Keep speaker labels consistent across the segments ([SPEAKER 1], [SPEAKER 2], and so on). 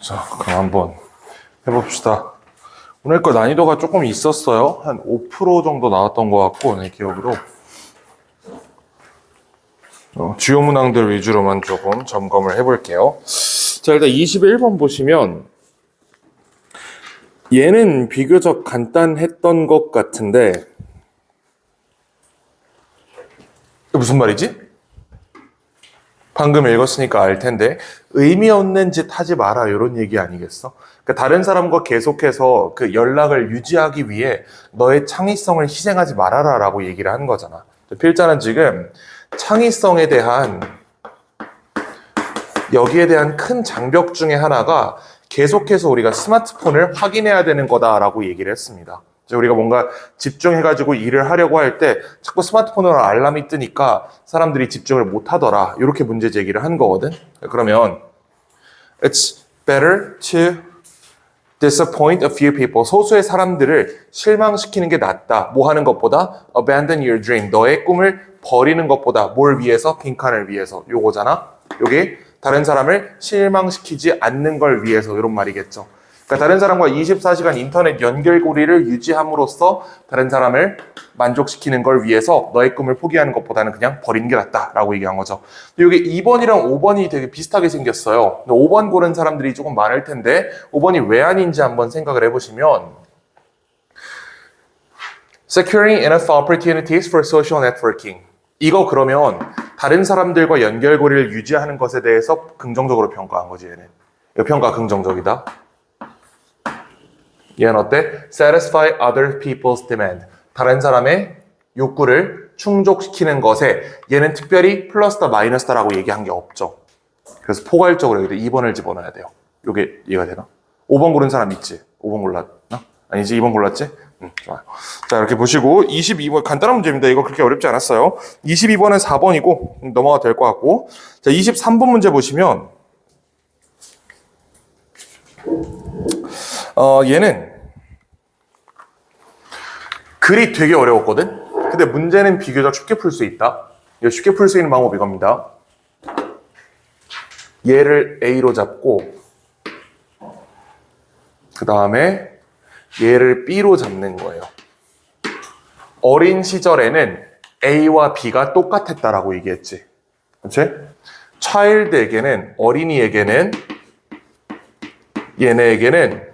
[SPEAKER 1] 자, 그럼 한번 해봅시다. 오늘 거 난이도가 조금 있었어요. 한 5% 정도 나왔던 것 같고, 내 기억으로. 주요 문항들 위주로만 조금 점검을 해볼게요. 자, 일단 21번 보시면 얘는 비교적 간단했던 것 같은데 무슨 말이지? 방금 읽었으니까 알 텐데 의미 없는 짓 하지 마라 이런 얘기 아니겠어? 그러니까 다른 사람과 계속해서 그 연락을 유지하기 위해 너의 창의성을 희생하지 말아라 라고 얘기를 하는 거잖아. 필자는 지금 창의성에 대한 여기에 대한 큰 장벽 중에 하나가 계속해서 우리가 스마트폰을 확인해야 되는 거다라고 얘기를 했습니다. 우리가 뭔가 집중해가지고 일을 하려고 할 때 자꾸 스마트폰으로 알람이 뜨니까 사람들이 집중을 못 하더라. 이렇게 문제 제기를 한 거거든. 그러면 It's better to disappoint a few people. 소수의 사람들을 실망시키는 게 낫다. 뭐 하는 것보다 abandon your dream. 너의 꿈을 버리는 것보다 뭘 위해서? 빈칸을 위해서. 요거잖아. 요게 다른 사람을 실망시키지 않는 걸 위해서 이런 말이겠죠. 그러니까 다른 사람과 24시간 인터넷 연결고리를 유지함으로써 다른 사람을 만족시키는 걸 위해서 너의 꿈을 포기하는 것보다는 그냥 버리는 게 낫다라고 얘기한 거죠. 근데 이게 2번이랑 5번이 되게 비슷하게 생겼어요. 5번 고른 사람들이 조금 많을 텐데 5번이 왜 아닌지 한번 생각을 해보시면 Securing enough opportunities for social networking. 이거 그러면 다른 사람들과 연결고리를 유지하는 것에 대해서 긍정적으로 평가한 거지 얘는. 이 평가 긍정적이다. 얘는 어때? Satisfy other people's demand. 다른 사람의 욕구를 충족시키는 것에 얘는 특별히 플러스다 마이너스다라고 얘기한 게 없죠. 그래서 포괄적으로 여기다 2번을 집어넣어야 돼요. 이게 이해가 되나? 5번 고른 사람 있지? 5번 골랐나? 아니지 2번 골랐지? 좋아요. 자 이렇게 보시고 22번 간단한 문제입니다. 이거 그렇게 어렵지 않았어요. 22번은 4번이고 넘어가도 될 것 같고 자 23번 문제 보시면 얘는 글이 되게 어려웠거든? 근데 문제는 비교적 쉽게 풀 수 있다. 쉽게 풀 수 있는 방법이 이겁니다. 얘를 A로 잡고 그 다음에 얘를 B로 잡는 거예요. 어린 시절에는 A와 B가 똑같았다라고 얘기했지. 그렇지? child에게는, 어린이에게는 얘네에게는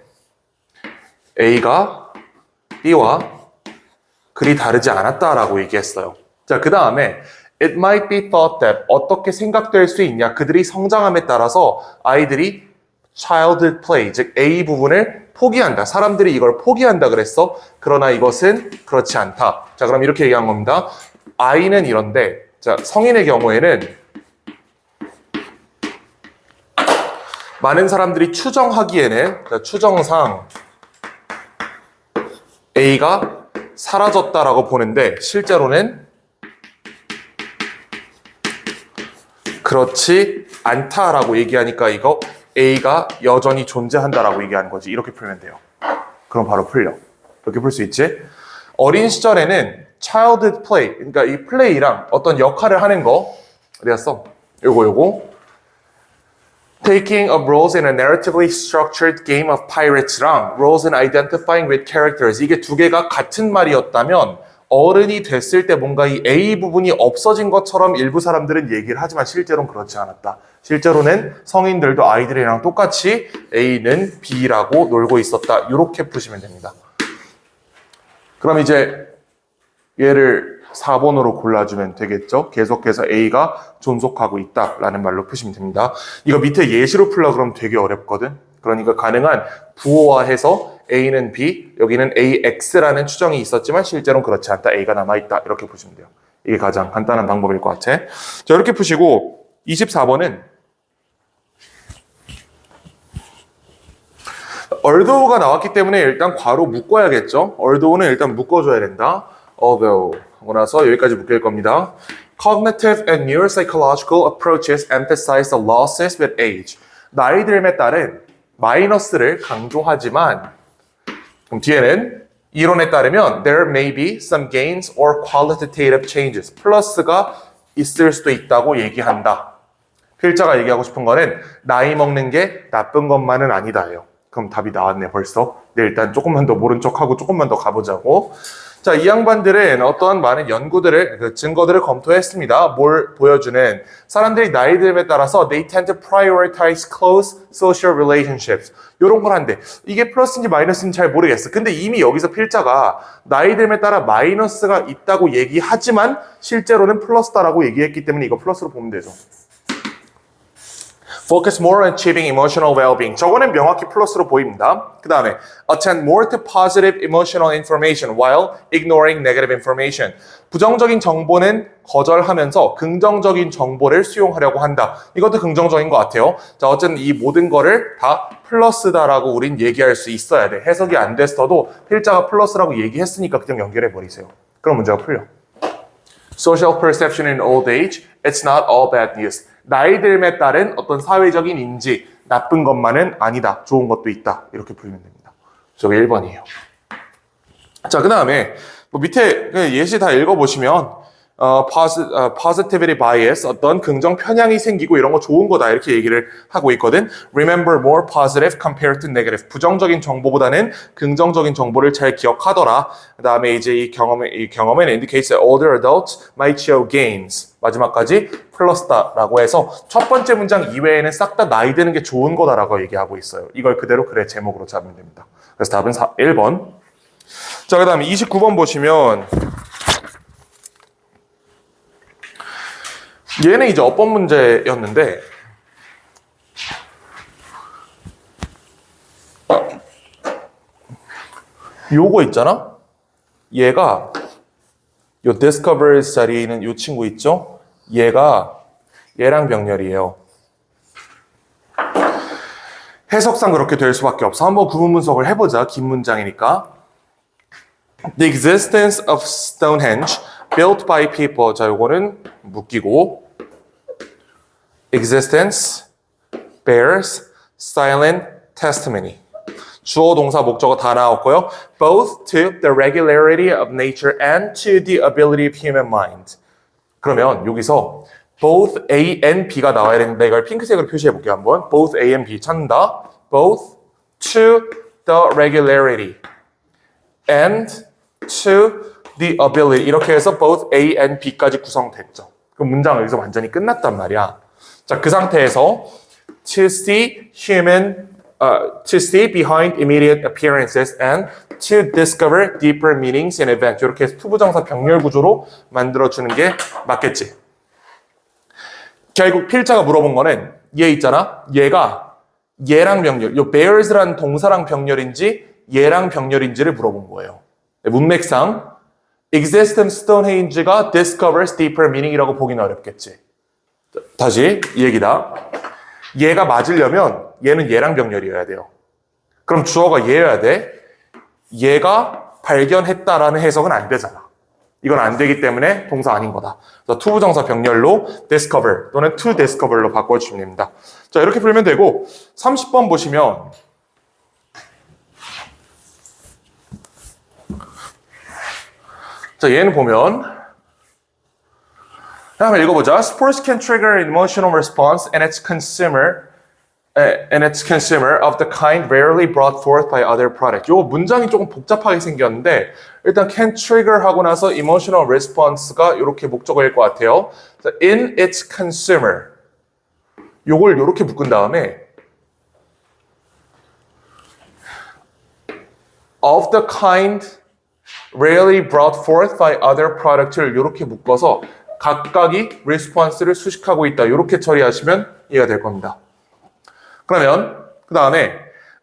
[SPEAKER 1] A가 B와 글이 다르지 않았다라고 얘기했어요. 자, 그 다음에 It might be thought that 어떻게 생각될 수 있냐. 그들이 성장함에 따라서 아이들이 childhood play, 즉 A 부분을 포기한다. 사람들이 이걸 포기한다 그랬어. 그러나 이것은 그렇지 않다. 자, 그럼 이렇게 얘기한 겁니다. 아이는 이런데, 자, 성인의 경우에는 많은 사람들이 추정하기에는, 자, 추정상 A가 사라졌다라고 보는데 실제로는 그렇지 않다라고 얘기하니까 이거 A가 여전히 존재한다라고 얘기하는 거지. 이렇게 풀면 돼요. 그럼 바로 풀려. 이렇게 풀 수 있지? 어린 시절에는 childhood play, 그러니까 이 플레이랑 어떤 역할을 하는 거 어디 갔어? 요거 Taking up roles in a narratively structured game of pirates랑 roles in identifying with characters 이게 두 개가 같은 말이었다면 어른이 됐을 때 뭔가 이 A 부분이 없어진 것처럼 일부 사람들은 얘기를 하지만 실제로는 그렇지 않았다. 실제로는 성인들도 아이들이랑 똑같이 A는 B라고 놀고 있었다. 이렇게 푸시면 됩니다. 그럼 이제 얘를 4번으로 골라주면 되겠죠? 계속해서 A가 존속하고 있다라는 말로 푸시면 됩니다. 이거 밑에 예시로 풀려고 그러면 되게 어렵거든? 그러니까 가능한 부호화해서 A는 B, 여기는 AX라는 추정이 있었지만 실제로는 그렇지 않다. A가 남아있다. 이렇게 보시면 돼요. 이게 가장 간단한 방법일 것 같아. 자, 이렇게 푸시고 24번은 although가 나왔기 때문에 일단 괄호 묶어야겠죠? although는 일단 묶어줘야 된다. although 하고 나서 여기까지 묶일 겁니다. Cognitive and neuropsychological approaches emphasize the losses with age. 나이 들에 따른 마이너스를 강조하지만 그럼 뒤에는 이론에 따르면 there may be some gains or qualitative changes. 플러스가 있을 수도 있다고 얘기한다. 필자가 얘기하고 싶은 거는 나이 먹는 게 나쁜 것만은 아니다예요. 그럼 답이 나왔네 벌써. 네, 일단 조금만 더 모른 척하고 조금만 더 가보자고. 자, 이 양반들은 어떠한 많은 연구들을, 증거들을 검토했습니다. 뭘 보여주는? 사람들이 나이 듦에 따라서 they tend to prioritize close social relationships. 요런 걸 한대. 이게 플러스인지 마이너스인지 잘 모르겠어. 근데 이미 여기서 필자가 나이 듦에 따라 마이너스가 있다고 얘기하지만 실제로는 플러스다라고 얘기했기 때문에 이거 플러스로 보면 되죠. Focus more on achieving emotional well-being. 저거는 명확히 플러스로 보입니다. 그 다음에 attend more to positive emotional information while ignoring negative information. 부정적인 정보는 거절하면서 긍정적인 정보를 수용하려고 한다. 이것도 긍정적인 것 같아요. 자, 어쨌든 이 모든 거를 다 플러스다라고 우린 얘기할 수 있어야 돼. 해석이 안 됐어도 필자가 플러스라고 얘기했으니까 그냥 연결해버리세요. 그럼 문제가 풀려. Social perception in old age, it's not all bad news. 나이 듦에 따른 어떤 사회적인 인지, 나쁜 것만은 아니다. 좋은 것도 있다. 이렇게 풀면 됩니다. 저게 1번이에요. 자, 그 다음에 뭐 밑에 예시 다 읽어보시면 positivity bias, 어떤 긍정 편향이 생기고 이런 거 좋은 거다 이렇게 얘기를 하고 있거든. Remember more positive compared to negative. 부정적인 정보보다는 긍정적인 정보를 잘 기억하더라. 그 다음에 이제 이 경험은 indicates that older adults might show gains. 마지막까지 플러스다라고 해서 첫 번째 문장 이외에는 싹 다 나이 드는 게 좋은 거다라고 얘기하고 있어요. 이걸 그대로 글의 제목으로 잡으면 됩니다. 그래서 답은 1번. 자, 그 다음에 29번 보시면 얘는 이제 어법 문제였는데 요거 있잖아? 얘가 요 discovers 자리에 요 친구 있죠? 얘랑 병렬이에요. 해석상 그렇게 될 수밖에 없어. 한번 구문 분석을 해보자. 긴 문장이니까. The existence of Stonehenge built by people. 자, 요거는 묶이고 existence bears silent testimony. 주어, 동사, 목적어 다 나왔고요. Both to the regularity of nature and to the ability of human mind. 그러면 여기서 both A and B가 나와야 되는데 이걸 핑크색으로 표시해 볼게요. 한번. Both A and B 찾는다. Both to the regularity and to the ability. 이렇게 해서 both A and B까지 구성됐죠. 그럼 문장은 여기서 완전히 끝났단 말이야. 자, 그 상태에서 to see behind immediate appearances and to discover deeper meanings in events. 이렇게 해서 투부정사 병렬 구조로 만들어주는 게 맞겠지. 결국 필자가 물어본 거는 얘 있잖아. 얘가 얘랑 병렬, 요 bears라는 동사랑 병렬인지 얘랑 병렬인지를 물어본 거예요. 문맥상 existence Stonehenge가 discovers deeper meaning이라고 보기는 어렵겠지. 다시 이 얘기다. 얘가 맞으려면 얘는 얘랑 병렬이어야 돼요. 그럼 주어가 얘여야 돼. 얘가 발견했다라는 해석은 안 되잖아. 이건 안 되기 때문에 동사 아닌 거다. 그래서 투부정사 병렬로 discover 또는 to discover로 바꿔주시면 됩니다. 자, 이렇게 풀면 되고 30번 보시면 자, 얘는 보면 한번 읽어보자. Sports can trigger an emotional response and its consumer of the kind rarely brought forth by other products. 요 문장이 조금 복잡하게 생겼는데 일단 can trigger 하고 나서 emotional response가 이렇게 목적어일 것 같아요. In its consumer 요걸 이렇게 묶은 다음에 of the kind rarely brought forth by other products를 이렇게 묶어서 각각이 response를 수식하고 있다. 이렇게 처리하시면 이해가 될 겁니다. 그러면 그 다음에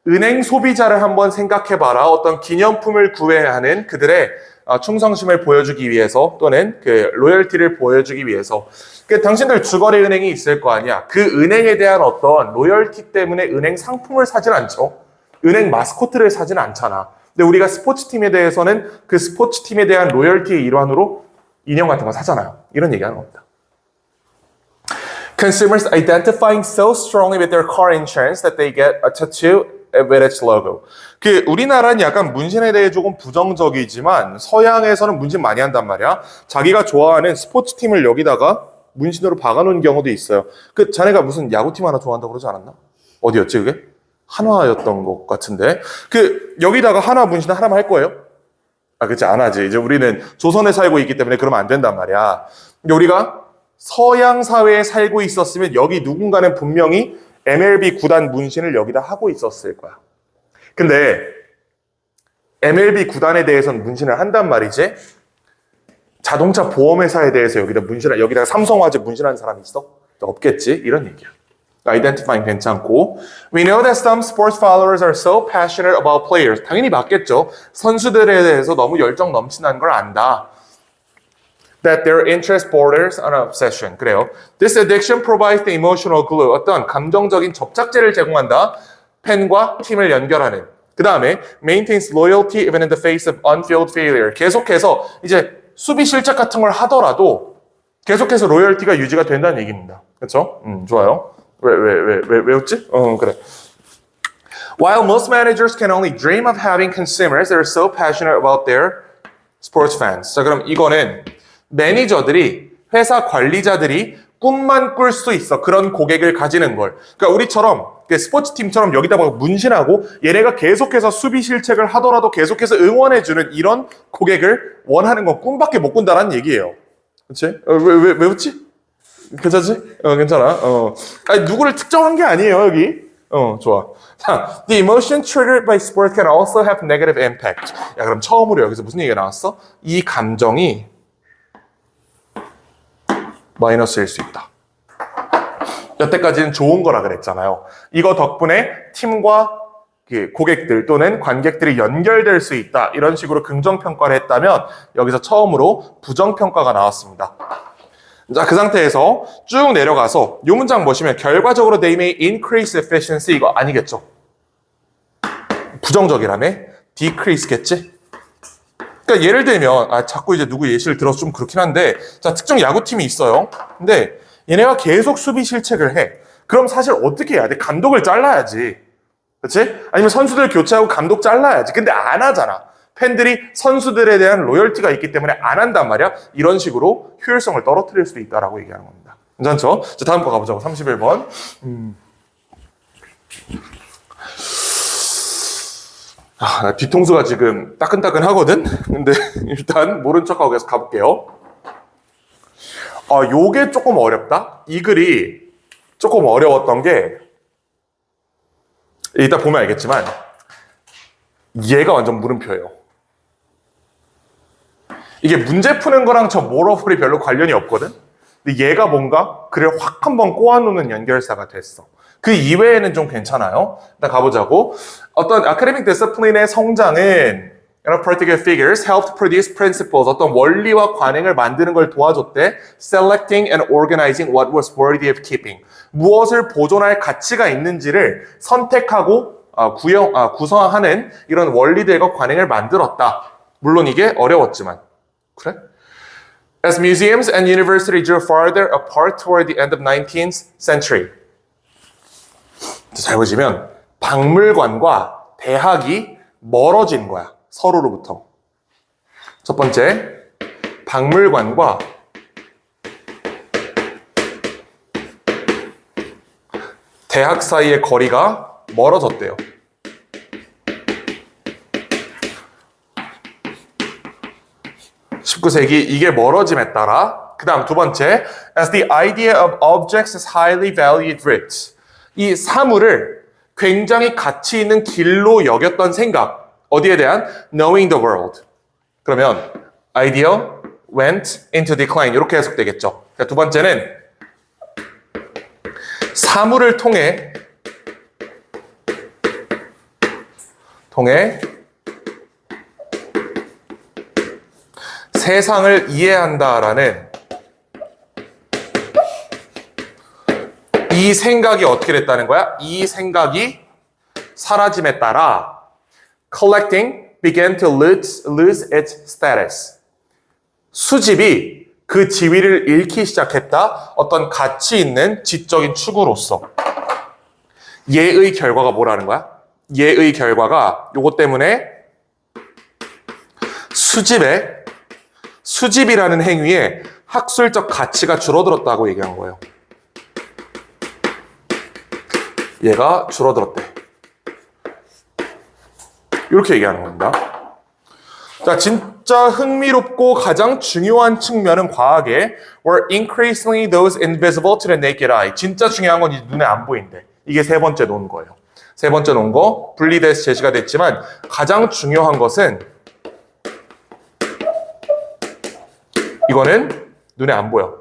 [SPEAKER 1] 은행 소비자를 한번 생각해봐라. 어떤 기념품을 구해야 하는 그들의 충성심을 보여주기 위해서 또는 그 로열티를 보여주기 위해서 당신들 주거래 은행이 있을 거 아니야. 그 은행에 대한 어떤 로열티 때문에 은행 상품을 사진 않죠. 은행 마스코트를 사진 않잖아. 근데 우리가 스포츠팀에 대해서는 그 스포츠팀에 대한 로열티의 일환으로 인형 같은 거 사잖아요. 이런 얘기하는 겁니다. Consumers identifying so strongly with their car insurance that they get a tattoo with its logo. 그 우리나라는 약간 문신에 대해 조금 부정적이지만 서양에서는 문신 많이 한단 말이야. 자기가 좋아하는 스포츠팀을 여기다가 문신으로 박아놓은 경우도 있어요. 그 자네가 무슨 야구팀 하나 좋아한다고 그러지 않았나? 어디였지 그게? 한화였던 것 같은데. 그 여기다가 한화 문신 하나만 할 거예요? 아, 그렇지 안 하지. 이제 우리는 조선에 살고 있기 때문에 그러면 안 된단 말이야. 근데 우리가 서양 사회에 살고 있었으면 여기 누군가는 분명히 MLB 구단 문신을 여기다 하고 있었을 거야. 근데 MLB 구단에 대해서는 문신을 한단 말이지. 자동차 보험회사에 대해서 여기다가 삼성화재 문신하는 사람이 있어? 없겠지? 이런 얘기야. Identifying 괜찮고. We know that some sports followers are so passionate about players. 당연히 맞겠죠. 선수들에 대해서 너무 열정 넘치는 걸 안다. That their interest borders on obsession. 그래요. This addiction provides the emotional glue. 어떤 감정적인 접착제를 제공한다. 팬과 팀을 연결하는. 그 다음에 maintains loyalty even in the face of on-field failure. 계속해서 이제 수비 실책 같은 걸 하더라도 계속해서 로열티가 유지가 된다는 얘기입니다. 그렇죠? 좋아요. 왜 웃지? 그래. While most managers can only dream of having consumers that are so passionate about their sports fans. 자, 그럼 이거는 매니저들이, 회사 관리자들이 꿈만 꿀 수 있어. 그런 고객을 가지는 걸. 그러니까 우리처럼 스포츠팀처럼 여기다가 문신하고 얘네가 계속해서 수비 실책을 하더라도 계속해서 응원해주는 이런 고객을 원하는 건 꿈밖에 못 꾼다라는 얘기예요. 그렇지? 왜 웃지? 괜찮지? 괜찮아. 아니, 누구를 특정한 게 아니에요, 여기. 좋아. 자, the emotion triggered by sport can also have negative impact. 야, 그럼 처음으로 여기서 무슨 얘기가 나왔어? 이 감정이 마이너스일 수 있다. 여태까지는 좋은 거라 그랬잖아요. 이거 덕분에 팀과 고객들 또는 관객들이 연결될 수 있다. 이런 식으로 긍정평가를 했다면 여기서 처음으로 부정평가가 나왔습니다. 자, 그 상태에서 쭉 내려가서 이 문장 보시면 결과적으로 they may increase efficiency 이거 아니겠죠? 부정적이라며? decrease겠지? 그러니까 예를 들면 자꾸 이제 누구 예시를 들어서 좀 그렇긴 한데 자, 특정 야구팀이 있어요. 근데 얘네가 계속 수비 실책을 해. 그럼 사실 어떻게 해야 돼? 감독을 잘라야지. 그렇지? 아니면 선수들 교체하고 감독 잘라야지. 근데 안 하잖아. 팬들이 선수들에 대한 로열티가 있기 때문에 안 한단 말이야. 이런 식으로 효율성을 떨어뜨릴 수도 있다라고 얘기하는 겁니다. 괜찮죠? 자, 다음 거 가보자고. 31번. 뒤통수가 지금 따끈따끈하거든? 근데 일단 모른 척하고 계속 가볼게요. 요게 조금 어렵다? 이 글이 조금 어려웠던 게 이따 보면 알겠지만 얘가 완전 물음표예요. 이게 문제 푸는 거랑 저 모러블이 별로 관련이 없거든? 근데 얘가 뭔가 글을 확 한번 꼬아놓는 연결사가 됐어. 그 이외에는 좀 괜찮아요. 일단 가보자고. 어떤 academic discipline의 성장은 particular figures helped produce principles. 어떤 원리와 관행을 만드는 걸 도와줬대. Selecting and organizing what was worthy of keeping. 무엇을 보존할 가치가 있는지를 선택하고 구성하는 이런 원리들과 관행을 만들었다. 물론 이게 어려웠지만. 그래? As museums and universities drew farther apart toward the end of 19th century. 잘 보시면 박물관과 대학이 멀어진 거야. 서로로부터. 첫 번째, 박물관과 대학 사이의 거리가 멀어졌대요. 19세기 이게 멀어짐에 따라 그 다음 두 번째 as the idea of objects is highly valued route 이 사물을 굉장히 가치 있는 길로 여겼던 생각 어디에 대한? knowing the world 그러면 idea went into decline 이렇게 해석되겠죠. 두 번째는 사물을 통해 세상을 이해한다라는 이 생각이 어떻게 됐다는 거야? 이 생각이 사라짐에 따라 collecting began to lose its status. 수집이 그 지위를 잃기 시작했다. 어떤 가치 있는 지적인 추구로서. 얘의 결과가 뭐라는 거야? 얘의 결과가 요것 때문에 수집이라는 행위에 학술적 가치가 줄어들었다고 얘기한 거예요. 얘가 줄어들었대. 이렇게 얘기하는 겁니다. 자, 진짜 흥미롭고 가장 중요한 측면은 과학에 were increasingly those invisible to the naked eye. 진짜 중요한 건 눈에 안 보인대. 이게 세 번째 놓은 거예요. 세 번째 놓은 거 분리돼서 제시가 됐지만 가장 중요한 것은 이거는 눈에 안 보여.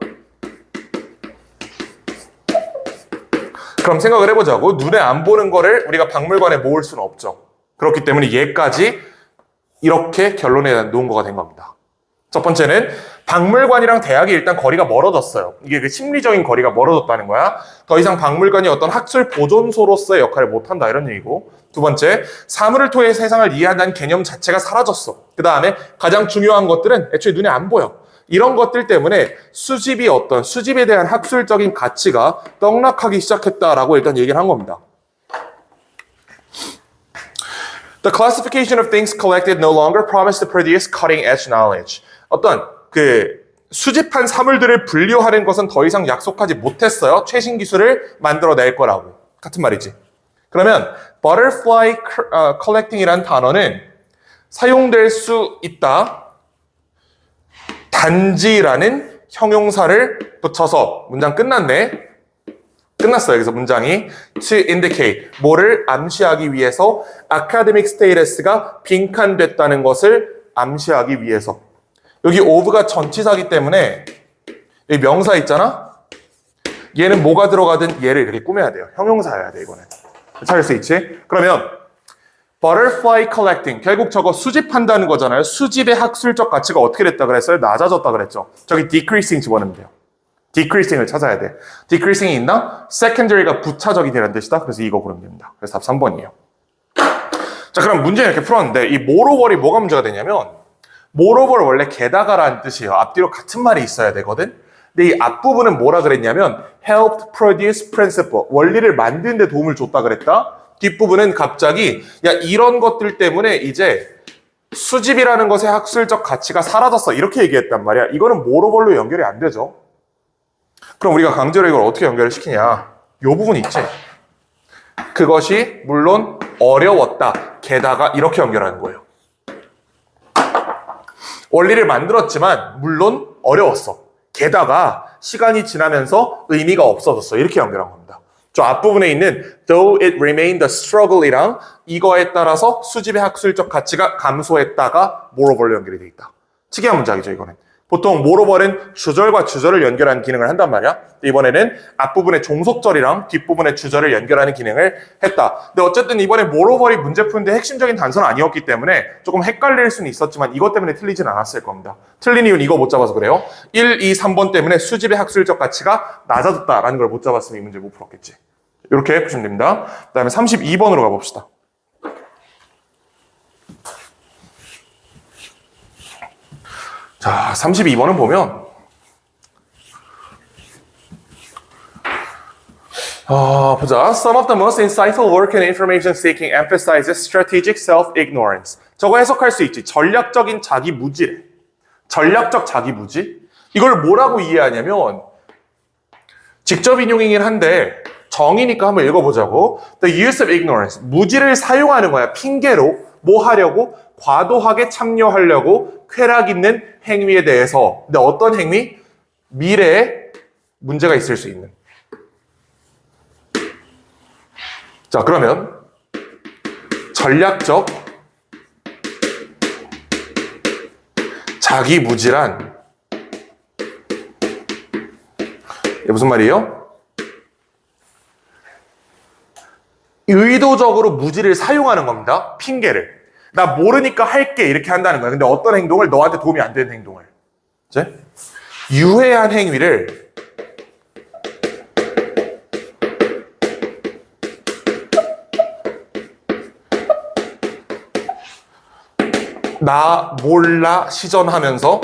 [SPEAKER 1] 그럼 생각을 해보자고. 눈에 안 보는 거를 우리가 박물관에 모을 수는 없죠. 그렇기 때문에 얘까지 이렇게 결론에 놓은 거가 된 겁니다. 첫 번째는 박물관이랑 대학이 일단 거리가 멀어졌어요. 이게 그 심리적인 거리가 멀어졌다는 거야. 더 이상 박물관이 어떤 학술 보존소로서의 역할을 못한다 이런 얘기고, 두 번째, 사물을 통해 세상을 이해한다는 개념 자체가 사라졌어. 그 다음에 가장 중요한 것들은 애초에 눈에 안 보여. 이런 것들 때문에 수집에 대한 학술적인 가치가 떡락하기 시작했다라고 일단 얘기를 한 겁니다. The classification of things collected no longer promised to produce cutting-edge knowledge. 어떤 수집한 사물들을 분류하는 것은 더 이상 약속하지 못했어요. 최신 기술을 만들어낼 거라고. 같은 말이지. 그러면 butterfly collecting이라는 단어는 사용될 수 있다. 단지라는 형용사를 붙여서 문장 끝났네. 끝났어요. 여기서 문장이 to indicate 뭐를 암시하기 위해서 academic status가 빈칸됐다는 것을 암시하기 위해서. 여기 of가 전치사기 때문에 여기 명사 있잖아. 얘는 뭐가 들어가든 얘를 이렇게 꾸며야 돼요. 형용사여야 돼 이거는. 찾을 수 있지? 그러면 butterfly collecting 결국 저거 수집한다는 거잖아요. 수집의 학술적 가치가 어떻게 됐다 그랬어요? 낮아졌다 그랬죠. 저기 decreasing 집어넣으면 돼요. decreasing을 찾아야 돼. decreasing이 있나? secondary가 부차적이 되는 뜻이다. 그래서 이거 고르면 됩니다. 그래서 답 3번이에요. 자, 그럼 문제 이렇게 풀었는데 이 moreover이 뭐가 문제가 되냐면 moreover 원래 게다가라는 뜻이에요. 앞뒤로 같은 말이 있어야 되거든. 근데 이 앞부분은 뭐라 그랬냐면 helped produce principle 원리를 만드는 데 도움을 줬다 그랬다. 뒷부분은 갑자기 야 이런 것들 때문에 이제 수집이라는 것의 학술적 가치가 사라졌어 이렇게 얘기했단 말이야. 이거는 moreover로 연결이 안 되죠. 그럼 우리가 강제로 이걸 어떻게 연결을 시키냐? 이 부분 있지? 그것이 물론 어려웠다. 게다가 이렇게 연결하는 거예요. 원리를 만들었지만 물론 어려웠어. 게다가 시간이 지나면서 의미가 없어졌어. 이렇게 연결한 겁니다. 저 앞부분에 있는 though it remained a struggle이랑 이거에 따라서 수집의 학술적 가치가 감소했다가 moreover로 연결이 돼 있다. 특이한 문장이죠, 이거는. 보통 moreover는 주절과 주절을 연결하는 기능을 한단 말이야. 이번에는 앞부분의 종속절이랑 뒷부분의 주절을 연결하는 기능을 했다. 근데 어쨌든 이번에 moreover이 문제 푸는데 핵심적인 단서는 아니었기 때문에 조금 헷갈릴 수는 있었지만 이것 때문에 틀리진 않았을 겁니다. 틀린 이유는 이거 못 잡아서 그래요. 1, 2, 3번 때문에 수집의 학술적 가치가 낮아졌다라는 걸 못 잡았으면 이 문제 못 풀었겠지. 이렇게 보시면 됩니다. 그 다음에 32번으로 가봅시다. 자, 32번은 보면 보자. Some of the most insightful work in information seeking emphasizes strategic self-ignorance. 저거 해석할 수 있지. 전략적인 자기 무지래. 전략적 자기 무지? 이걸 뭐라고 이해하냐면 직접 인용이긴 한데 정의니까 한번 읽어보자고. The use of ignorance. 무지를 사용하는 거야. 핑계로 뭐 하려고? 과도하게 참여하려고 쾌락 있는 행위에 대해서. 근데 어떤 행위? 미래에 문제가 있을 수 있는. 자, 그러면 전략적 자기무지란 이게 무슨 말이에요? 의도적으로 무지를 사용하는 겁니다. 핑계를. 나 모르니까 할게 이렇게 한다는 거야. 근데 어떤 행동을 너한테 도움이 안 되는 행동을. 이제 유해한 행위를 나 몰라 시전하면서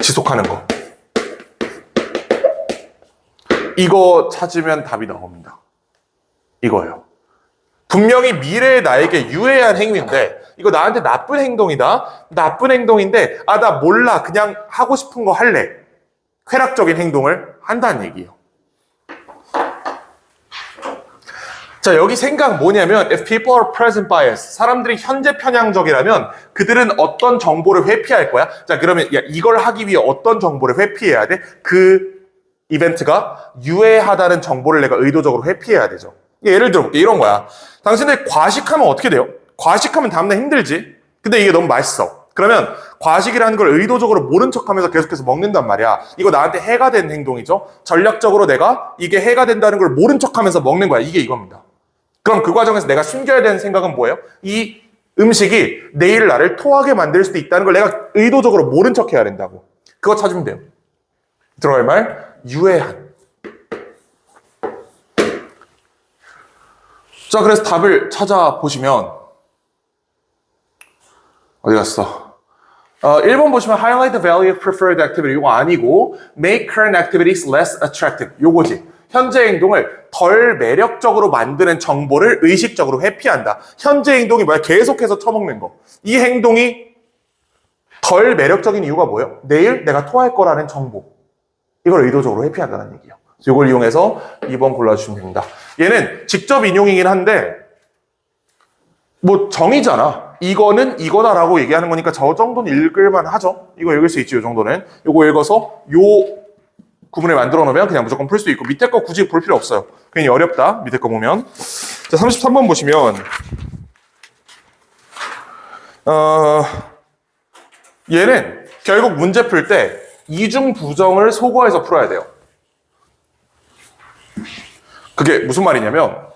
[SPEAKER 1] 지속하는 거. 이거 찾으면 답이 나옵니다. 이거예요. 분명히 미래의 나에게 유해한 행위인데 이거 나한테 나쁜 행동이다. 나쁜 행동인데 나 몰라. 그냥 하고 싶은 거 할래. 쾌락적인 행동을 한다는 얘기예요. 자, 여기 생각 뭐냐면 if people are present bias, 사람들이 현재 편향적이라면 그들은 어떤 정보를 회피할 거야? 자, 그러면 이걸 하기 위해 어떤 정보를 회피해야 돼? 그 이벤트가 유해하다는 정보를 내가 의도적으로 회피해야 되죠. 예를 들어볼게. 이런 거야. 당신들 과식하면 어떻게 돼요? 과식하면 다음날 힘들지? 근데 이게 너무 맛있어. 그러면 과식이라는 걸 의도적으로 모른 척하면서 계속해서 먹는단 말이야. 이거 나한테 해가 되는 행동이죠. 전략적으로 내가 이게 해가 된다는 걸 모른 척하면서 먹는 거야. 이게 이겁니다. 그럼 그 과정에서 내가 숨겨야 되는 생각은 뭐예요? 이 음식이 내일 나를 토하게 만들 수도 있다는 걸 내가 의도적으로 모른 척 해야 된다고. 그거 찾으면 돼요. 들어갈 말? 유해한. 자, 그래서 답을 찾아보시면 어디 갔어? 1번 보시면 highlight the value of preferred activity. 이거 아니고 make current activities less attractive. 요거지. 현재 행동을 덜 매력적으로 만드는 정보를 의식적으로 회피한다. 현재 행동이 뭐야? 계속해서 처먹는 거. 이 행동이 덜 매력적인 이유가 뭐예요? 내일 내가 토할 거라는 정보. 이걸 의도적으로 회피한다는 얘기예요. 이걸 이용해서 2번 골라주시면 됩니다. 얘는 직접 인용이긴 한데 뭐 정의잖아. 이거는 이거다라고 얘기하는 거니까 저 정도는 읽을만 하죠. 이거 읽을 수 있지, 이 정도는. 이거 읽어서 요 구문을 만들어 놓으면 그냥 무조건 풀 수 있고 밑에 거 굳이 볼 필요 없어요. 괜히 어렵다. 밑에 거 보면. 자, 33번 보시면 얘는 결국 문제 풀 때 이중 부정을 소거해서 풀어야 돼요. 그게 무슨 말이냐면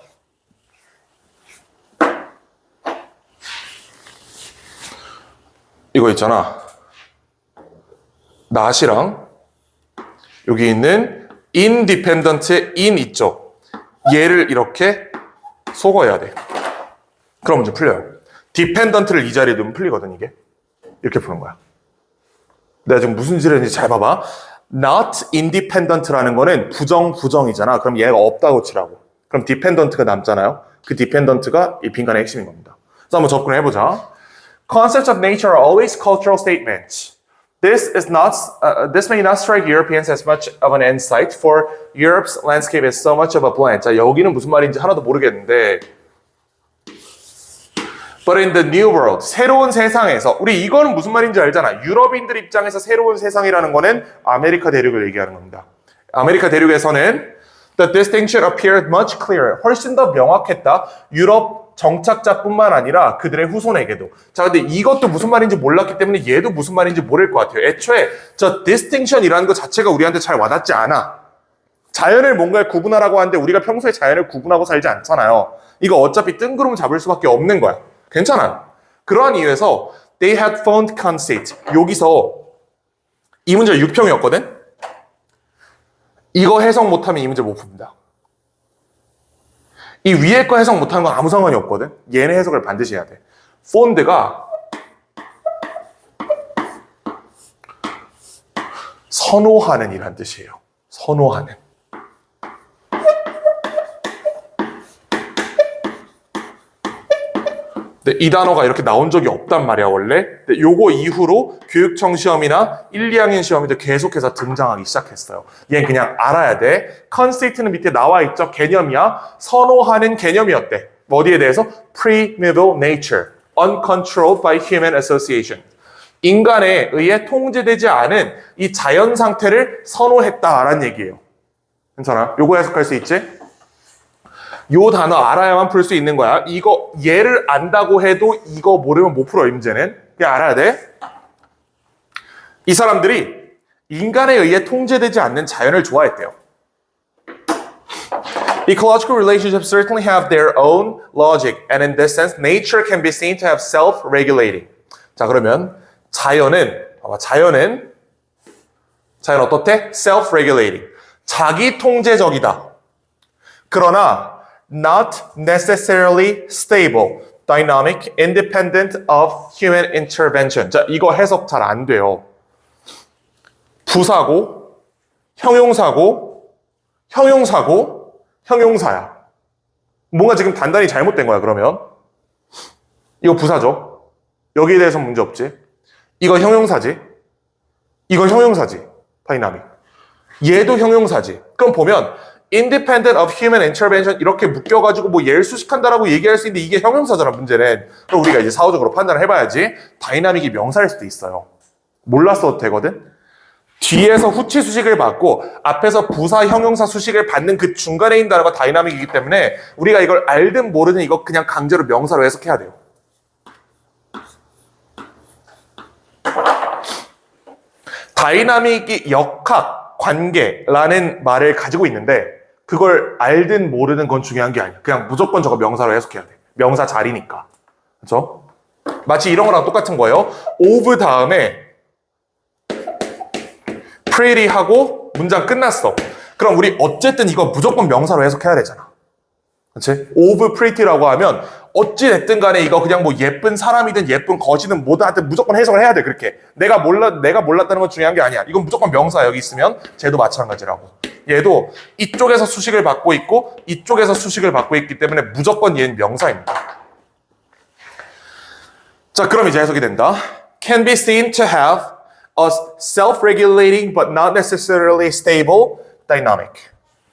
[SPEAKER 1] 이거 있잖아. not이랑 여기 있는 independent의 in 있죠. 얘를 이렇게 소거해야 돼. 그럼 문제 풀려요. dependent를 이 자리에 두면 풀리거든, 이게. 이렇게 푸는 거야. 내가 지금 무슨 짓을 했는지 잘 봐봐. not independent라는 거는 부정이잖아. 그럼 얘가 없다고 치라고. 그럼 dependent가 남잖아요. 그 dependent가 이 빈칸의 핵심인 겁니다. 그래서 한번 접근을 해보자. Concepts of nature are always cultural statements. This may not strike Europeans as much of an insight, for Europe's landscape is so much of a blend. 자, 여기는 무슨 말인지 하나도 모르겠는데, But in the new world, 새로운 세상에서, 우리 이거는 무슨 말인지 알잖아. 유럽인들 입장에서 새로운 세상이라는 거는 아메리카 대륙을 얘기하는 겁니다. 아메리카 대륙에서는 the distinction appeared much clearer. 훨씬 더 명확했다. 유럽 정착자뿐만 아니라 그들의 후손에게도. 자, 근데 이것도 무슨 말인지 몰랐기 때문에 얘도 무슨 말인지 모를 것 같아요. 애초에 저 distinction이라는 것 자체가 우리한테 잘 와닿지 않아. 자연을 뭔가를 구분하라고 하는데 우리가 평소에 자연을 구분하고 살지 않잖아요. 이거 어차피 뜬구름 잡을 수밖에 없는 거야. 괜찮아요. 그러한 이유에서 they had found conceit. 여기서 이 문제가 6평이었거든? 이거 해석 못하면 이 문제 못 풉니다. 이 위에 거 해석 못하는 건 아무 상관이 없거든? 얘네 해석을 반드시 해야 돼. 폰드가 선호하는 이란 뜻이에요. 선호하는. 근데 이 단어가 이렇게 나온 적이 없단 말이야, 원래. 근데 요거 이후로 교육청 시험이나 1, 2학년 시험에도 계속해서 등장하기 시작했어요. 얘는 그냥 알아야 돼. conceit는 밑에 나와 있죠. 개념이야. 선호하는 개념이었대. 어디에 대해서? primeval nature, uncontrolled by human association. 인간에 의해 통제되지 않은 이 자연 상태를 선호했다라는 얘기예요. 괜찮아? 요거 해석할 수 있지? 요 단어 알아야만 풀 수 있는 거야. 이거 얘를 안다고 해도 이거 모르면 못 풀어, 이 문제는. 그냥 알아야 돼. 이 사람들이 인간에 의해 통제되지 않는 자연을 좋아했대요. Ecological relationships certainly have their own logic, and in this sense, nature can be seen to have self-regulating. 자, 그러면 자연은 어떻대? self-regulating. 자기 통제적이다. 그러나 not necessarily stable, dynamic, independent of human intervention. 자, 이거 해석 잘 안 돼요. 부사고, 형용사고, 형용사야. 뭔가 지금 단단히 잘못된 거야, 그러면. 이거 부사죠. 여기에 대해서 문제 없지. 이거 형용사지. 이건 형용사지. 다이나믹. 얘도 형용사지. 그럼 보면 independent of human intervention 이렇게 묶여가지고 뭐 얘를 수식한다라고 얘기할 수 있는데 이게 형용사잖아, 문제는. 그럼 우리가 이제 사후적으로 판단을 해봐야지. 다이나믹이 명사일 수도 있어요. 몰랐어도 되거든. 뒤에서 후치 수식을 받고 앞에서 부사 형용사 수식을 받는 그 중간에 있는 단어가 다이나믹이기 때문에 우리가 이걸 알든 모르든 이거 그냥 강제로 명사로 해석해야 돼요. 다이나믹이 역학, 관계라는 말을 가지고 있는데 그걸 알든 모르든 건 중요한 게 아니야. 그냥 무조건 저거 명사로 해석해야 돼. 명사 자리니까. 그렇죠? 마치 이런 거랑 똑같은 거예요. of 다음에 pretty 하고 문장 끝났어. 그럼 우리 어쨌든 이거 무조건 명사로 해석해야 되잖아. 그렇지? of pretty라고 하면 어찌 됐든 간에 이거 그냥 뭐 예쁜 사람이든 예쁜 것이든 뭐든 하여튼 무조건 해석을 해야 돼. 그렇게. 내가 몰랐다는 건 중요한 게 아니야. 이건 무조건 명사 여기 있으면 쟤도 마찬가지라고. 얘도 이쪽에서 수식을 받고 있고 이쪽에서 수식을 받고 있기 때문에 무조건 얘는 명사입니다. 자, 그럼 이제 해석이 된다. Can be seen to have a self-regulating but not necessarily stable dynamic.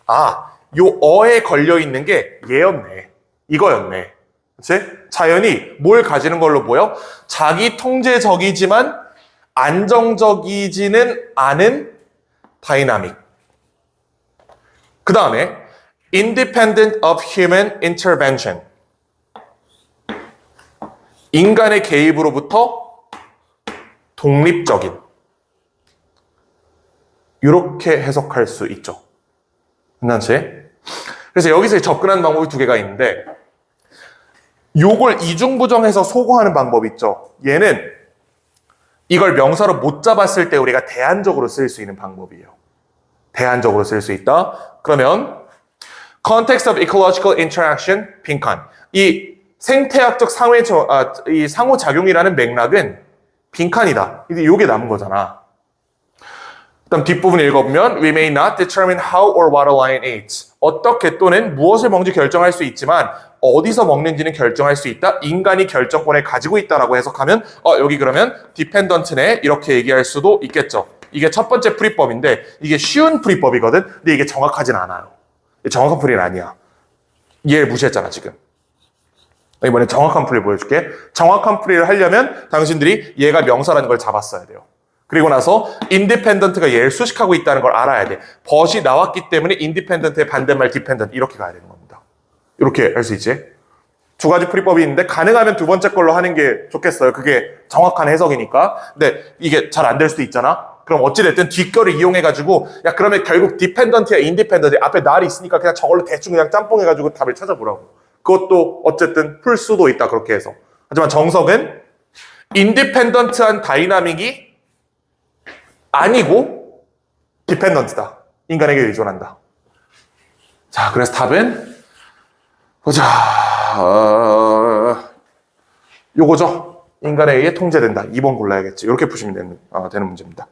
[SPEAKER 1] 아, 요 어에 걸려 있는 게 얘였네. 이거였네. 그치? 자연이 뭘 가지는 걸로 보여? 자기 통제적이지만 안정적이지는 않은 다이나믹. 그 다음에 independent of human intervention. 인간의 개입으로부터 독립적인. 이렇게 해석할 수 있죠. 괜찮지? 그래서 여기서 접근하는 방법이 두 개가 있는데 요걸 이중부정해서 소거하는 방법 있죠. 얘는 이걸 명사로 못 잡았을 때 우리가 대안적으로 쓸 수 있는 방법이에요. 대안적으로 쓸 수 있다. 그러면 context of ecological interaction 빈칸. 이 생태학적 이 상호작용이라는 맥락은 빈칸이다. 이게 남은 거잖아. 그다음 뒷부분 읽어보면 We may not determine how or what a lion eats. 어떻게 또는 무엇을 먹는지 결정할 수 있지만 어디서 먹는지는 결정할 수 있다. 인간이 결정권을 가지고 있다라고 해석하면 여기 그러면 dependent네 이렇게 얘기할 수도 있겠죠. 이게 첫 번째 풀이법인데 이게 쉬운 풀이법이거든. 근데 이게 정확하진 않아요. 정확한 풀이는 아니야. 얘를 무시했잖아 지금. 이번에 정확한 풀이 보여줄게. 정확한 풀이를 하려면 당신들이 얘가 명사라는 걸 잡았어야 돼요. 그리고 나서 independent가 얘를 수식하고 있다는 걸 알아야 돼. but이 나왔기 때문에 independent의 반대말 dependent 이렇게 가야 되는 겁니다. 이렇게 할 수 있지. 두 가지 풀이법이 있는데 가능하면 두 번째 걸로 하는 게 좋겠어요. 그게 정확한 해석이니까. 근데 이게 잘 안 될 수도 있잖아. 그럼 어찌됐든 뒷결을 이용해가지고 야 그러면 결국 dependent야 independent 앞에 날이 있으니까 그냥 저걸로 대충 그냥 짬뽕해가지고 답을 찾아보라고. 그것도 어쨌든 풀 수도 있다 그렇게 해서. 하지만 정석은 independent한 다이나믹이 아니고 디펜던트다. 인간에게 의존한다. 자, 그래서 답은 보자. 요거죠. 인간에 의해 통제된다. 2번 골라야겠지. 이렇게 푸시면 되는 문제입니다.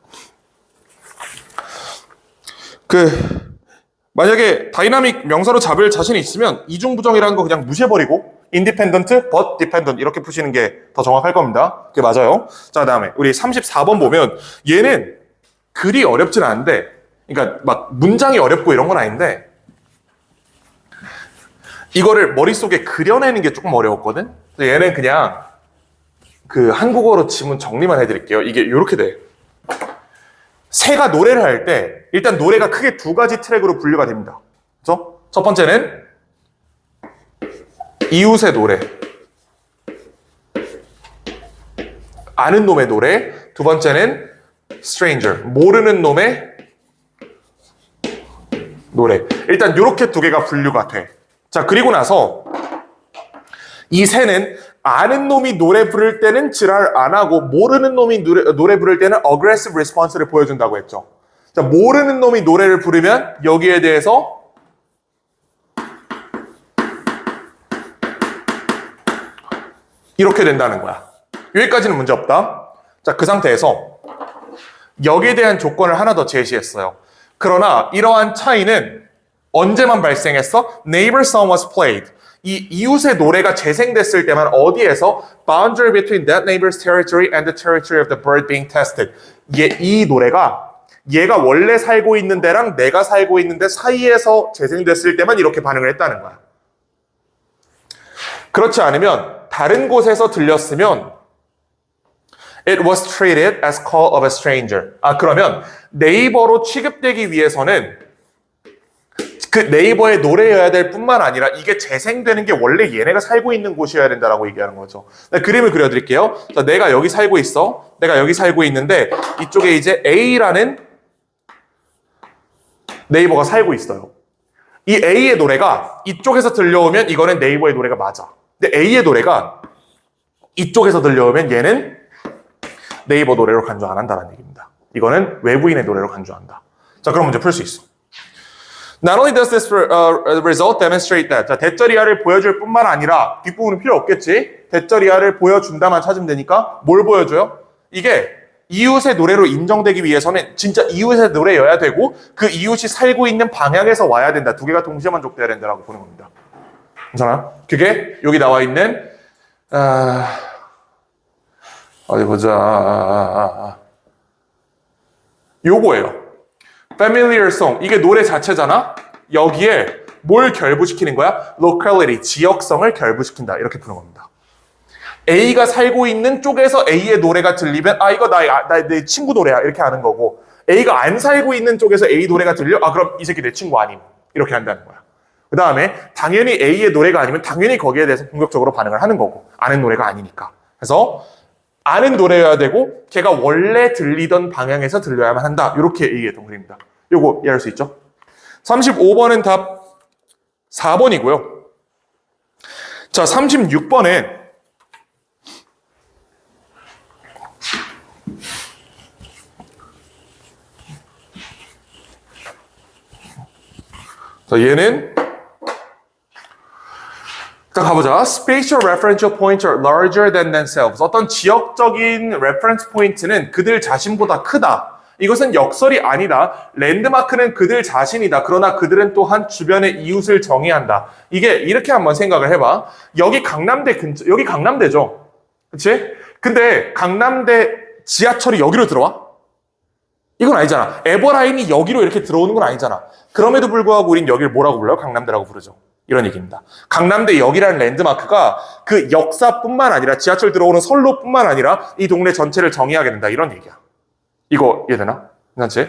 [SPEAKER 1] 만약에 다이나믹 명사로 잡을 자신이 있으면 이중부정이라는 거 그냥 무시해버리고 independent but dependent 이렇게 푸시는 게 더 정확할 겁니다. 그게 맞아요. 자, 그다음에 우리 34번 보면 얘는 글이 어렵진 않은데 그러니까 막 문장이 어렵고 이런 건 아닌데 이거를 머릿속에 그려내는 게 조금 어려웠거든. 얘는 그냥 한국어로 치면 정리만 해드릴게요. 이게 이렇게 돼. 새가 노래를 할 때 일단 노래가 크게 두 가지 트랙으로 분류가 됩니다. 그렇죠? 첫 번째는 이웃의 노래, 아는 놈의 노래. 두 번째는 stranger, 모르는 놈의 노래. 일단 이렇게 두 개가 분류가 돼. 자, 그리고 나서 이 새는 아는 놈이 노래 부를 때는 지랄 안 하고 모르는 놈이 노래 부를 때는 aggressive response를 보여준다고 했죠. 자, 모르는 놈이 노래를 부르면 여기에 대해서 이렇게 된다는 거야. 여기까지는 문제 없다. 자, 그 상태에서 여기에 대한 조건을 하나 더 제시했어요. 그러나 이러한 차이는 언제만 발생했어? Neighbor's son was played. 이 이웃의 노래가 재생됐을 때만 어디에서 boundary between that neighbor's territory and the territory of the bird being tested. 이 노래가 얘가 원래 살고 있는 데랑 내가 살고 있는 데 사이에서 재생됐을 때만 이렇게 반응을 했다는 거야. 그렇지 않으면 다른 곳에서 들렸으면 It was treated as call of a stranger. 그러면 네이버로 취급되기 위해서는 그 네이버의 노래여야 될 뿐만 아니라 이게 재생되는 게 원래 얘네가 살고 있는 곳이어야 된다라고 얘기하는 거죠. 그림을 그려드릴게요. 자, 내가 여기 살고 있어. 내가 여기 살고 있는데 이쪽에 이제 A라는 네이버가 살고 있어요. 이 A의 노래가 이쪽에서 들려오면 이거는 네이버의 노래가 맞아. 근데 A의 노래가 이쪽에서 들려오면 얘는 네이버 노래로 간주 안 한다는 얘기입니다. 이거는 외부인의 노래로 간주한다. 자, 그럼 문제 풀 수 있어. Not only does this result demonstrate that. 자, 대절이하를 보여줄 뿐만 아니라 뒷부분은 필요 없겠지. 대절이하를 보여준다만 찾으면 되니까 뭘 보여줘요? 이게 이웃의 노래로 인정되기 위해서는 진짜 이웃의 노래여야 되고 그 이웃이 살고 있는 방향에서 와야 된다. 두 개가 동시에 만족돼야 된다라고 보는 겁니다. 괜찮아요? 그게 여기 나와 있는 어디 보자. 요거예요. Familiar song. 이게 노래 자체잖아? 여기에 뭘 결부시키는 거야? Locality, 지역성을 결부시킨다. 이렇게 푸는 겁니다. A가 살고 있는 쪽에서 A의 노래가 들리면 이거 내 친구 노래야. 이렇게 하는 거고 A가 안 살고 있는 쪽에서 A 노래가 들려? 그럼 이 새끼 내 친구 아님. 이렇게 한다는 거야. 그 다음에 당연히 A의 노래가 아니면 당연히 거기에 대해서 공격적으로 반응을 하는 거고 아는 노래가 아니니까. 그래서 아는 노래여야 되고 걔가 원래 들리던 방향에서 들려야만 한다. 이렇게 얘기했던 그림입니다. 요거 이해할 수 있죠? 35번은 답 4번이고요. 자, 36번은 자, 얘는 자, 가보자. Spatial referential points are larger than themselves. 어떤 지역적인 reference point는 그들 자신보다 크다. 이것은 역설이 아니다. 랜드마크는 그들 자신이다. 그러나 그들은 또한 주변의 이웃을 정의한다. 이게 이렇게 한번 생각을 해봐. 여기 강남대 근처, 여기 강남대죠. 그치? 근데 강남대 지하철이 여기로 들어와? 이건 아니잖아. 에버라인이 여기로 이렇게 들어오는 건 아니잖아. 그럼에도 불구하고 우린 여기를 뭐라고 불러요? 강남대라고 부르죠. 이런 얘기입니다. 강남대 역이라는 랜드마크가 그 역사뿐만 아니라 지하철 들어오는 선로뿐만 아니라 이 동네 전체를 정의하게 된다. 이런 얘기야. 이거 이해되나? 괜찮지?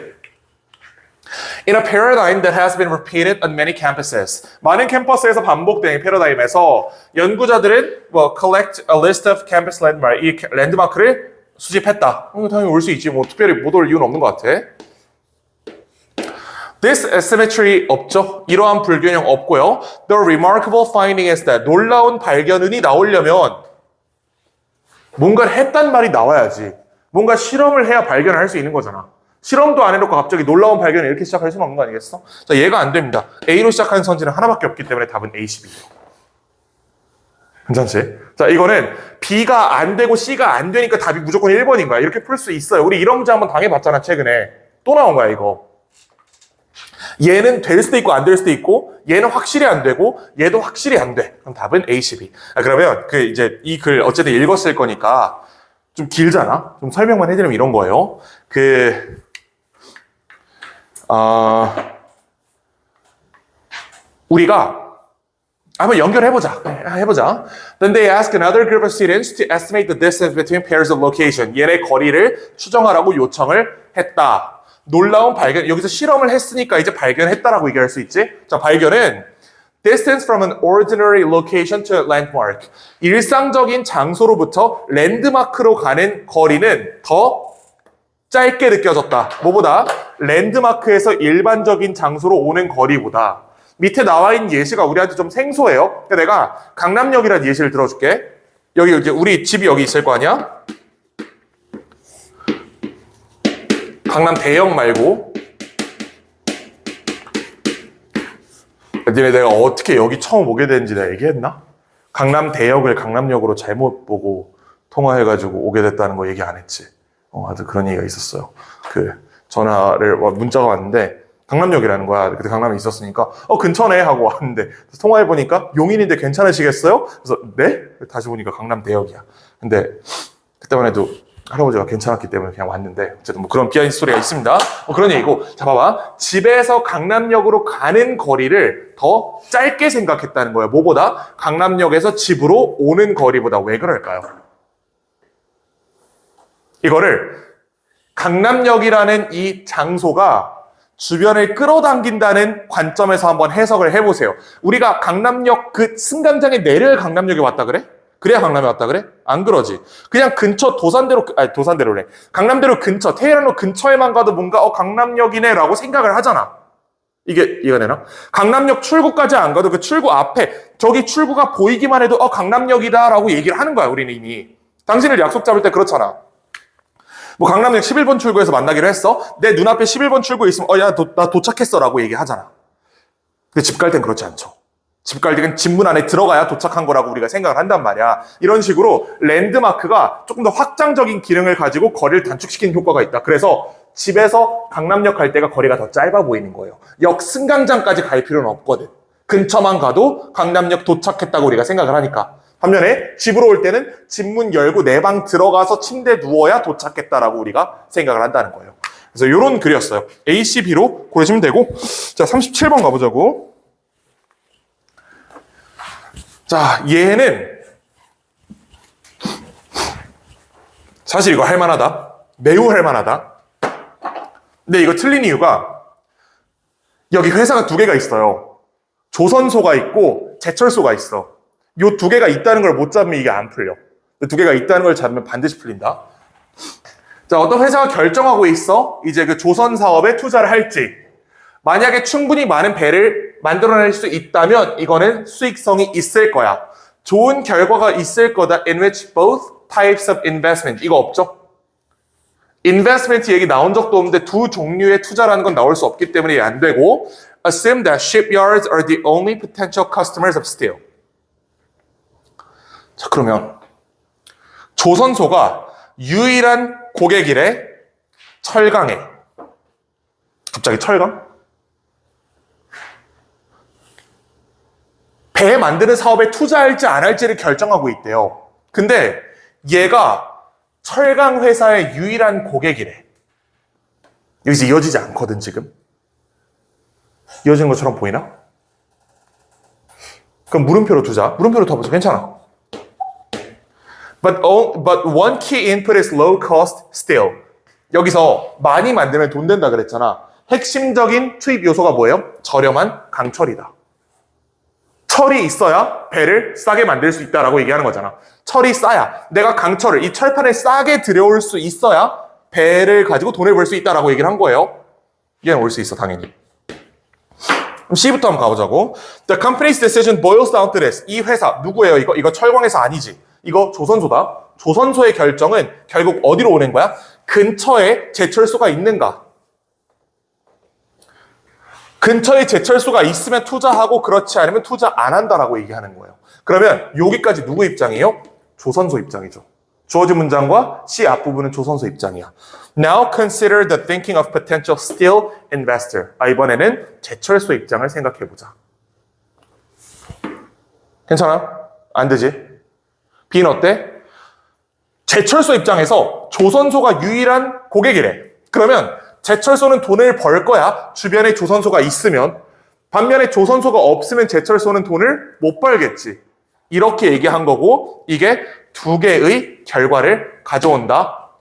[SPEAKER 1] In a paradigm that has been repeated on many campuses. 많은 캠퍼스에서 반복된 이 패러다임에서 연구자들은 collect a list of campus landmark. 이 랜드마크를 수집했다. 당연히 올 수 있지. 특별히 못 올 이유는 없는 것 같아. This asymmetry 없죠? 이러한 불균형 없고요. The remarkable finding is that 놀라운 발견이 나오려면 뭔가를 했단 말이 나와야지. 뭔가 실험을 해야 발견을 할 수 있는 거잖아. 실험도 안 해놓고 갑자기 놀라운 발견을 이렇게 시작할 수는 없는 거 아니겠어? 자, 얘가 안 됩니다. A로 시작하는 선지는 하나밖에 없기 때문에 답은 A12예요. 괜찮지? 자, 이거는 B가 안 되고 C가 안 되니까 답이 무조건 1번인 거야. 이렇게 풀 수 있어요. 우리 이런 문제 한번 당해봤잖아, 최근에. 또 나온 거야, 이거. 얘는 될 수도 있고 안 될 수도 있고 얘는 확실히 안 되고 얘도 확실히 안 돼. 그럼 답은 A12. 그러면 이제 이 글 어쨌든 읽었을 거니까 좀 길잖아. 좀 설명만 해드리면 이런 거예요. 우리가 한번 연결해보자. 해보자. Then they ask another group of students to estimate the distance between pairs of location. 얘네 거리를 추정하라고 요청을 했다. 놀라운 발견, 여기서 실험을 했으니까 이제 발견했다라고 얘기할 수 있지. 자, 발견은 distance from an ordinary location to a landmark. 일상적인 장소로부터 랜드마크로 가는 거리는 더 짧게 느껴졌다. 뭐보다? 랜드마크에서 일반적인 장소로 오는 거리보다. 밑에 나와 있는 예시가 우리한테 좀 생소해요. 그러니까 내가 강남역이라는 예시를 들어줄게. 여기 이제 우리 집이 여기 있을 거 아니야? 강남 대역 말고. 니네 내가 어떻게 여기 처음 오게 된지 내가 얘기했나? 강남 대역을 강남역으로 잘못 보고 통화해가지고 오게 됐다는 거 얘기 안 했지. 하여튼 그런 얘기가 있었어요. 문자가 왔는데 강남역이라는 거야. 그때 강남에 있었으니까 근처네 하고 왔는데 통화해보니까 용인인데 괜찮으시겠어요? 그래서 네? 다시 보니까 강남대역이야. 근데 그때만 해도 할아버지가 괜찮았기 때문에 그냥 왔는데 어쨌든 뭐 그런 비하인드 스토리가 있습니다. 그런 얘기고 자 봐봐. 집에서 강남역으로 가는 거리를 더 짧게 생각했다는 거예요. 뭐보다? 강남역에서 집으로 오는 거리보다. 왜 그럴까요? 이거를 강남역이라는 이 장소가 주변을 끌어당긴다는 관점에서 한번 해석을 해보세요. 우리가 강남역 그 승강장에 내려야 강남역에 왔다 그래? 그래야 강남에 왔다 그래? 안 그러지. 그냥 근처 도산대로래. 강남대로 근처, 테헤란로 근처에만 가도 뭔가 강남역이네 라고 생각을 하잖아. 이게 이해가 되나? 강남역 출구까지 안 가도 그 출구 앞에 저기 출구가 보이기만 해도 강남역이다 라고 얘기를 하는 거야. 우리는 이미. 당신을 약속 잡을 때 그렇잖아. 뭐 강남역 11번 출구에서 만나기로 했어. 내 눈앞에 11번 출구에 있으면 나 도착했어 라고 얘기하잖아. 근데 집 갈 땐 그렇지 않죠. 집 갈 때는 집 문 안에 들어가야 도착한 거라고 우리가 생각을 한단 말이야. 이런 식으로 랜드마크가 조금 더 확장적인 기능을 가지고 거리를 단축시키는 효과가 있다. 그래서 집에서 강남역 갈 때가 거리가 더 짧아 보이는 거예요. 역 승강장까지 갈 필요는 없거든. 근처만 가도 강남역 도착했다고 우리가 생각을 하니까. 반면에 집으로 올 때는 집 문 열고 내 방 들어가서 침대에 누워야 도착했다라고 우리가 생각을 한다는 거예요. 그래서 이런 글이었어요. A, C, B로 고르시면 되고 자 37번 가보자고. 자 얘는 사실 이거 할만하다. 매우 할만하다. 근데 이거 틀린 이유가 여기 회사가 두 개가 있어요. 조선소가 있고 제철소가 있어. 요 두 개가 있다는 걸 못 잡으면 이게 안 풀려. 두 개가 있다는 걸 잡으면 반드시 풀린다. 자, 어떤 회사가 결정하고 있어. 이제 그 조선 사업에 투자를 할지. 만약에 충분히 많은 배를 만들어낼 수 있다면 이거는 수익성이 있을 거야. 좋은 결과가 있을 거다. In which both types of investment. 이거 없죠? investment 얘기 나온 적도 없는데 두 종류의 투자라는 건 나올 수 없기 때문에 안 되고 assume that shipyards are the only potential customers of steel. 자, 그러면 조선소가 유일한 고객이래. 철강에. 갑자기 철강? 배 만드는 사업에 투자할지 안 할지를 결정하고 있대요. 근데 얘가 철강 회사의 유일한 고객이래. 여기서 이어지지 않거든, 지금. 이어지는 것처럼 보이나? 그럼 물음표로 두자. 물음표로 둬보자. 괜찮아. But one key input is low cost steel. 여기서 많이 만들면 돈 된다 그랬잖아. 핵심적인 투입 요소가 뭐예요? 저렴한 강철이다. 철이 있어야 배를 싸게 만들 수 있다라고 얘기하는 거잖아. 철이 싸야 내가 강철을 이 철판을 싸게 들여올 수 있어야 배를 가지고 돈을 벌 수 있다라고 얘기를 한 거예요. 얘는 올 수 있어 당연히. 그럼 C부터 한번 가보자고. The company's decision boils down to this. 이 회사 누구예요? 이거 철광회사 아니지. 이거 조선소다. 조선소의 결정은 결국 어디로 오는 거야? 근처에 제철소가 있는가? 근처에 제철소가 있으면 투자하고 그렇지 않으면 투자 안 한다라고 얘기하는 거예요. 그러면 여기까지 누구 입장이에요? 조선소 입장이죠. 주어진 문장과 C 앞부분은 조선소 입장이야. Now consider the thinking of potential steel investor. 이번에는 제철소 입장을 생각해보자. 괜찮아? 안 되지? B는 어때? 제철소 입장에서 조선소가 유일한 고객이래. 그러면 제철소는 돈을 벌 거야. 주변에 조선소가 있으면. 반면에 조선소가 없으면 제철소는 돈을 못 벌겠지. 이렇게 얘기한 거고 이게 두 개의 결과를 가져온다.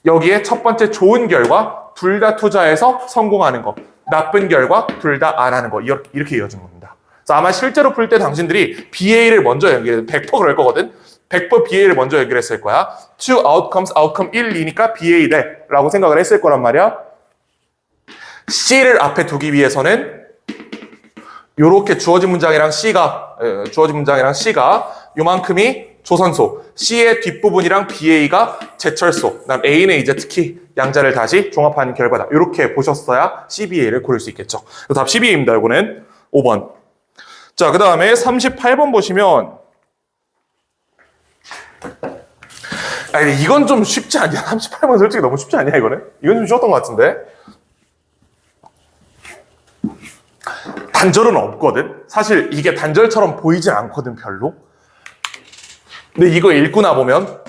[SPEAKER 1] 여기에 첫 번째 좋은 결과 둘 다 투자해서 성공하는 거. 나쁜 결과 둘 다 안 하는 거. 이렇게 이어진 겁니다. 그래서 아마 실제로 풀 때 당신들이 BA를 먼저 연결해서 100% 그럴 거거든. 100% BA를 먼저 연결했을 거야. Two outcomes, outcome 1, 2니까 BA 돼 라고 생각을 했을 거란 말이야. C를 앞에 두기 위해서는 요렇게 주어진 문장이랑 C가 요만큼이 조선소, C의 뒷부분이랑 BA가 제철소, 그다음 A는 이제 특히 양자를 다시 종합하는 결과다. 이렇게 보셨어야 CBA를 고를 수 있겠죠. 답 CBA입니다. 이거는 5번. 자, 그 다음에 38번 보시면 이건 좀 쉽지 않냐? 38번 솔직히 너무 쉽지 않냐 이거는? 이건 좀 쉬웠던 것 같은데. 단절은 없거든. 사실 이게 단절처럼 보이진 않거든, 별로. 근데 이거 읽고 나보면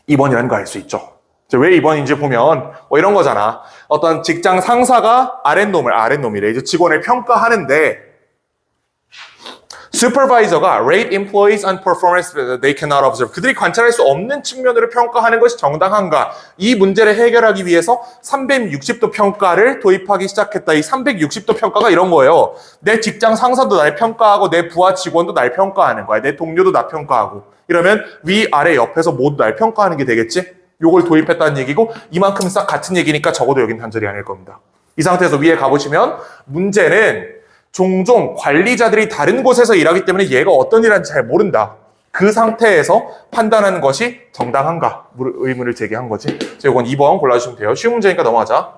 [SPEAKER 1] 2번이라는 거 알 수 있죠. 왜 2번인지 보면 뭐 이런 거잖아. 어떤 직장 상사가 아랫놈이래. 이제 직원을 평가하는데 supervisor가 rate employees on performance that they cannot observe. 그들이 관찰할 수 없는 측면으로 평가하는 것이 정당한가? 이 문제를 해결하기 위해서 360도 평가를 도입하기 시작했다. 이 360도 평가가 이런 거예요. 내 직장 상사도 날 평가하고 내 부하 직원도 날 평가하는 거야. 내 동료도 나 평가하고. 이러면 위, 아래, 옆에서 모두 날 평가하는 게 되겠지? 요걸 도입했다는 얘기고 이만큼 싹 같은 얘기니까 적어도 여긴 단절이 아닐 겁니다. 이 상태에서 위에 가보시면 문제는 종종 관리자들이 다른 곳에서 일하기 때문에 얘가 어떤 일 하는지 잘 모른다. 그 상태에서 판단하는 것이 정당한가? 의문을 제기한 거지. 자, 이건 2번 골라주시면 돼요. 쉬운 문제니까 넘어가자.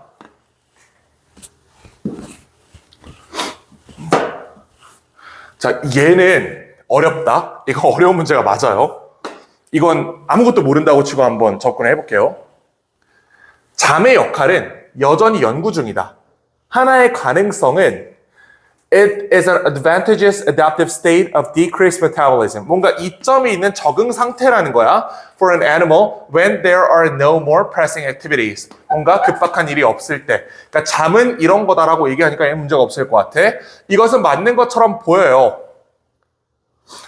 [SPEAKER 1] 자, 얘는 어렵다. 이거 어려운 문제가 맞아요. 이건 아무것도 모른다고 치고 한번 접근해 볼게요. 잠의 역할은 여전히 연구 중이다. 하나의 가능성은 It is an advantageous adaptive state of decreased metabolism. 뭔가 이점이 있는 적응 상태라는 거야. For an animal when there are no more pressing activities. 뭔가 급박한 일이 없을 때. 그러니까 잠은 이런 거다라고 얘기하니까 문제가 없을 것 같아. 이것은 맞는 것처럼 보여요.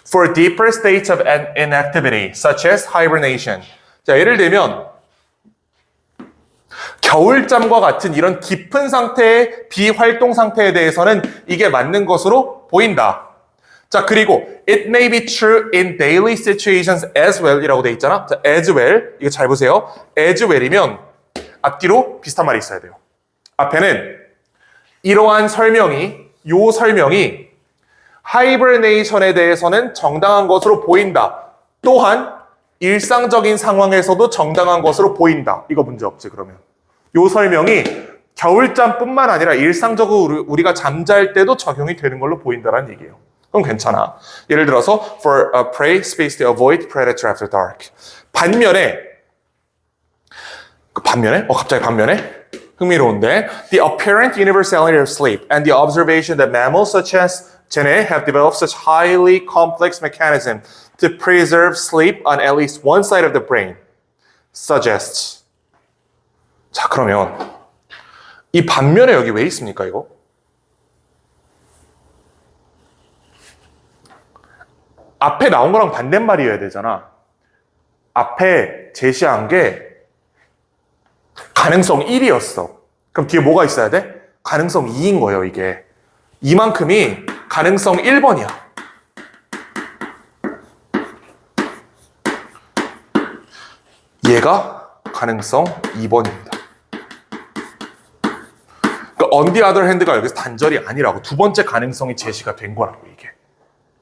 [SPEAKER 1] For deeper states of inactivity, such as hibernation. 자, 예를 들면 겨울잠과 같은 이런 깊은 상태의 비활동 상태에 대해서는 이게 맞는 것으로 보인다. 자, 그리고 it may be true in daily situations as well 이라고 돼 있잖아. 자, as well. 이거 잘 보세요. as well이면 앞뒤로 비슷한 말이 있어야 돼요. 앞에는 이러한 설명이 하이버네이션에 대해서는 정당한 것으로 보인다. 또한 일상적인 상황에서도 정당한 것으로 보인다. 이거 문제 없지, 그러면. 요 설명이 겨울잠뿐만 아니라 일상적으로 우리가 잠잘 때도 적용이 되는 걸로 보인다는 얘기예요. 그럼 괜찮아. 예를 들어서 for a prey space to avoid predator after dark. 반면에 갑자기 반면에 흥미로운데 the apparent universality of sleep and the observation that mammals such as 쟤네 have developed such highly complex mechanism to preserve sleep on at least one side of the brain suggests. 자, 그러면 이 반면에 여기 왜 있습니까, 이거? 앞에 나온 거랑 반대말이어야 되잖아. 앞에 제시한 게 가능성 1이었어. 그럼 뒤에 뭐가 있어야 돼? 가능성 2인 거예요, 이게. 이만큼이 가능성 1번이야. 얘가 가능성 2번입니다. 그러니까 on the other hand가 여기서 단절이 아니라고. 두 번째 가능성이 제시가 된 거라고, 이게.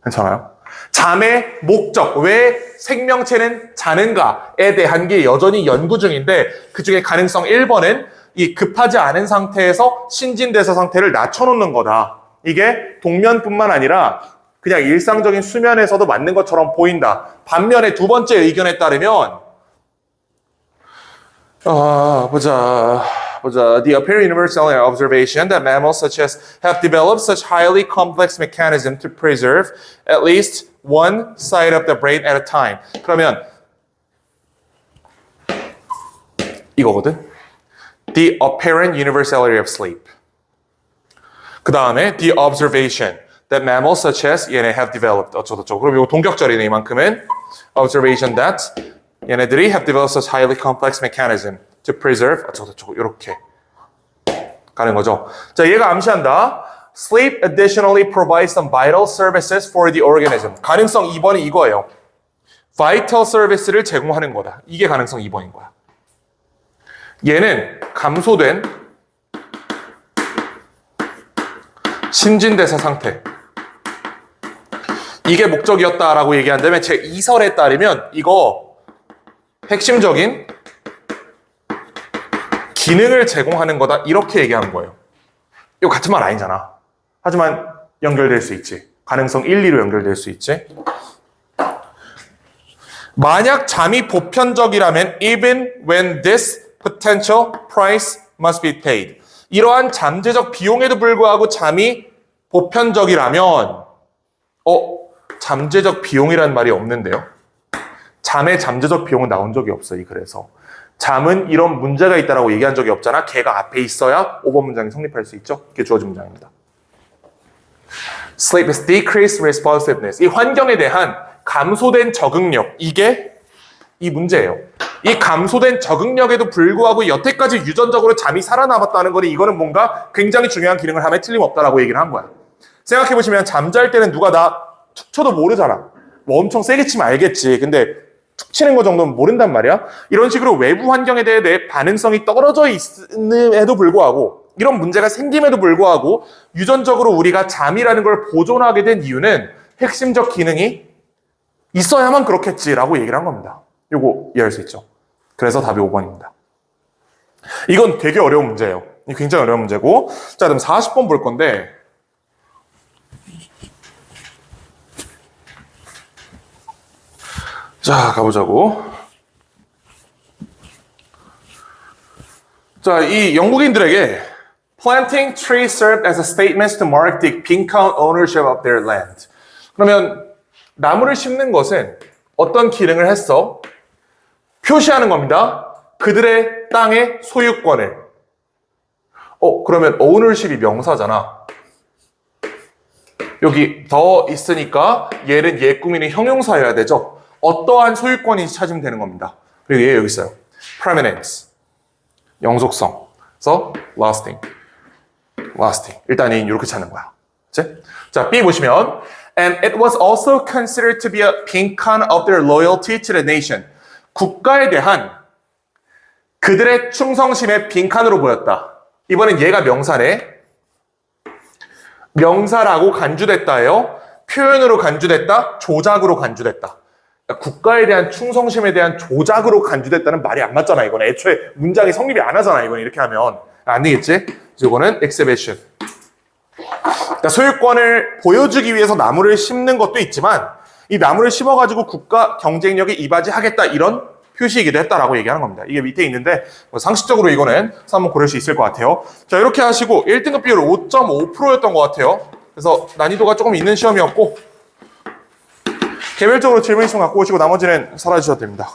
[SPEAKER 1] 괜찮아요? 잠의 목적, 왜 생명체는 자는가에 대한 게 여전히 연구 중인데 그 중에 가능성 1번은 이 급하지 않은 상태에서 신진대사 상태를 낮춰놓는 거다. 이게 동면뿐만 아니라 그냥 일상적인 수면에서도 맞는 것처럼 보인다. 반면에 두 번째 의견에 따르면 The apparent universality observation that mammals such as have developed such highly complex mechanism to preserve at least one side of the brain at a time. 그러면 이거거든. The apparent universality of sleep. 그 다음에 the observation that mammals such as 얘네 have developed 어쩌고저쩌고. 그럼 이거 동격절이네, 이만큼은. Observation that 얘네들이 have developed such highly complex mechanism to preserve 어쩌고저쩌고 이렇게 가는 거죠. 자, 얘가 암시한다. Sleep additionally provides some vital services for the organism. 가능성 2번이 이거예요. vital service를 제공하는 거다. 이게 가능성 2번인 거야. 얘는 감소된 신진대사 상태. 이게 목적이었다라고 얘기한다면 제 2설에 따르면 이거 핵심적인 기능을 제공하는 거다. 이렇게 얘기하는 거예요. 이거 같은 말 아니잖아. 하지만 연결될 수 있지. 가능성 1, 2로 연결될 수 있지. 만약 잠이 보편적이라면 even when this potential price must be paid. 이러한 잠재적 비용에도 불구하고 잠이 보편적이라면 잠재적 비용이라는 말이 없는데요. 잠의 잠재적 비용은 나온 적이 없어 이 글에서. 잠은 이런 문제가 있다라고 얘기한 적이 없잖아. 걔가 앞에 있어야 5번 문장이 성립할 수 있죠. 그게 주어진 문장입니다. Sleep is decreased responsiveness. 이 환경에 대한 감소된 적응력. 이게 이 문제예요. 이 감소된 적응력에도 불구하고 여태까지 유전적으로 잠이 살아남았다는 거니 이거는 뭔가 굉장히 중요한 기능을 함에 틀림없다라고 얘기를 한 거야. 생각해보시면 잠잘 때는 누가 나 툭 쳐도 모르잖아. 뭐 엄청 세게 치면 알겠지. 근데 툭 치는 거 정도는 모른단 말이야. 이런 식으로 외부 환경에 대해 내 반응성이 떨어져 있음에도 불구하고 이런 문제가 생김에도 불구하고 유전적으로 우리가 잠이라는 걸 보존하게 된 이유는 핵심적 기능이 있어야만 그렇겠지라고 얘기를 한 겁니다. 요거 이해할 수 있죠? 그래서 답이 5번입니다. 이건 되게 어려운 문제예요. 굉장히 어려운 문제고. 자, 그럼 40번 볼 건데 자, 가보자고. 자, 이 영국인들에게 planting trees served as a statement to mark the Pincoun ownership of their land. 그러면 나무를 심는 것은 어떤 기능을 했어? 표시하는 겁니다. 그들의 땅의 소유권을. 그러면 ownership이 명사잖아. 여기 더 있으니까 얘는 얘 꾸미는 형용사여야 되죠. 어떠한 소유권인지 찾으면 되는 겁니다. 그리고 얘 여기 있어요. permanence. 영속성. 그래서 lasting. 일단 얘는 이렇게 찾는 거야. 그치? 자, B 보시면 And it was also considered to be a beacon of their loyalty to the nation. 국가에 대한 그들의 충성심의 빈칸으로 보였다. 이번엔 얘가 명사네. 명사라고 간주됐다예요. 표현으로 간주됐다. 조작으로 간주됐다. 국가에 대한 충성심에 대한 조작으로 간주됐다는 말이 안 맞잖아. 이거는 애초에 문장이 성립이 안 하잖아. 이거는 이렇게 하면 안 되겠지? 그래서 이거는 exhibition. 그러니까 소유권을 보여주기 위해서 나무를 심는 것도 있지만 이 나무를 심어가지고 국가 경쟁력에 이바지하겠다 이런 표시이기도 했다라고 얘기하는 겁니다. 이게 밑에 있는데 상식적으로 이거는 한번 고를 수 있을 것 같아요. 자, 이렇게 하시고 1등급 비율 5.5%였던 것 같아요. 그래서 난이도가 조금 있는 시험이었고 개별적으로 질문 있으면 갖고 오시고 나머지는 사라지셔도 됩니다.